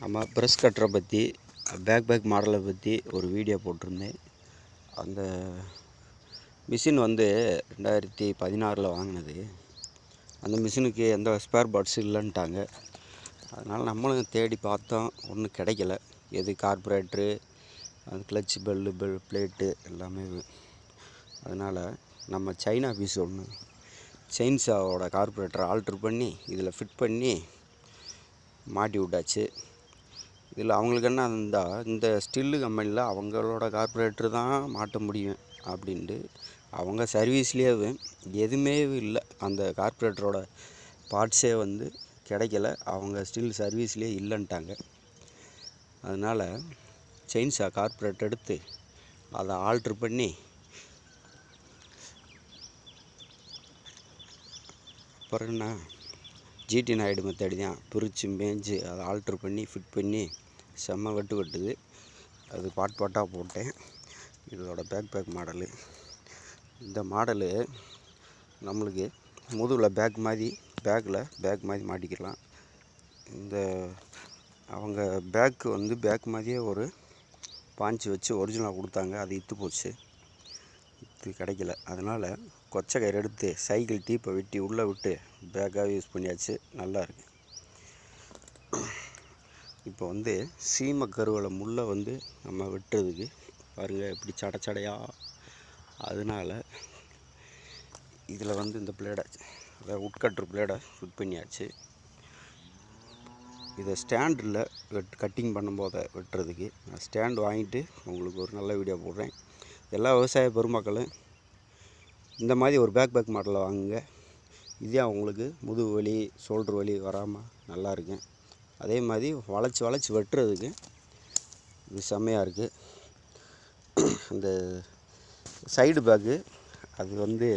நம்ம ப்ரெஸ் கட்டரை பற்றி பேக் மாடலை பற்றி ஒரு வீடியோ போட்டிருந்தேன். அந்த மிஷின் வந்து 2016 வாங்கினது. அந்த மிஷினுக்கு எந்த ஸ்பேர் பார்ட்ஸும் இல்லைன்ட்டாங்க. அதனால் நம்மளும் தேடி பார்த்தோம், ஒன்றும் கிடைக்கல. எது கார்பரேட்ரு, அது கிளட்ச் பெல்லு பிளேட்டு எல்லாமே. அதனால் நம்ம சைனா பீஸ் ஒன்று செயின்ஸாவோட கார்பரேட்டரை ஆல்ட்ரு பண்ணி இதில் ஃபிட் பண்ணி மாட்டி விட்டாச்சு. இதில் அவங்களுக்கு என்ன இருந்தால், இந்த ஸ்டில்லு கம்பெனியில் அவங்களோட கார்பரேட்ரு தான் மாட்ட முடியும் அப்படின்ட்டு அவங்க சர்வீஸ்லேயே எதுவுமே இல்லை. அந்த கார்பரேட்டரோட பார்ட்ஸே வந்து கிடைக்கல. அவங்க ஸ்டில் சர்வீஸ்லேயே இல்லைன்ட்டாங்க. அதனால் செயின்ஸா கார்பரேட்டர் எடுத்து அதை ஆல்ட்ரு பண்ணி, அப்புறம் என்ன ஜிடி நாயுடு மெத்தடி தான் பிரித்து மேய்ஞ்சி அதை ஆல்ட்ரு பண்ணி ஃபிட் பண்ணி செம்ம வெட்டுது. அது பாட்டாக போட்டேன். இதோட பேக் மாடலு. இந்த மாடலு நம்மளுக்கு முதுகில் பேக் மாதிரி மாட்டிக்கலாம். இந்த அவங்க பேக்கு வந்து பேக் மாதிரியே ஒரு பாஞ்சு வச்சு ஒரிஜினலாக கொடுத்தாங்க. அது இத்து போச்சு, இது கிடைக்கல. அதனால் கொச்சை கயிறு எடுத்து சைக்கிள் டீப்பை வெட்டி உள்ளே விட்டு பேக்காக யூஸ் பண்ணியாச்சு. நல்லா இருக்கு. இப்போ வந்து சீமை கருவில் முள்ளை வந்து நம்ம வெட்டுறதுக்கு பாருங்கள் எப்படி சடையாக. அதனால் இதில் வந்து இந்த பிளேடை, அதாவது உட்கட்ரு பிளேடை ஃபிட் பண்ணியாச்சு. இதை ஸ்டாண்டில் கட்டிங் பண்ணும்போது வெட்டுறதுக்கு நான் ஸ்டாண்டு வாங்கிட்டு உங்களுக்கு ஒரு நல்ல வீடியோ போடுறேன். எல்லா விவசாய பெருமக்களும் இந்த மாதிரி ஒரு பேக் மாடலை வாங்குங்க. இதே அவங்களுக்கு முதுகு வலி, ஷோல்ட்ரு வலி வராமல் நல்லா இருக்கும். அதே மாதிரி வளைச்சி வெட்டுறதுக்கு இது செம்மையாக இருக்குது. அந்த சைடு பேக்கு அது வந்து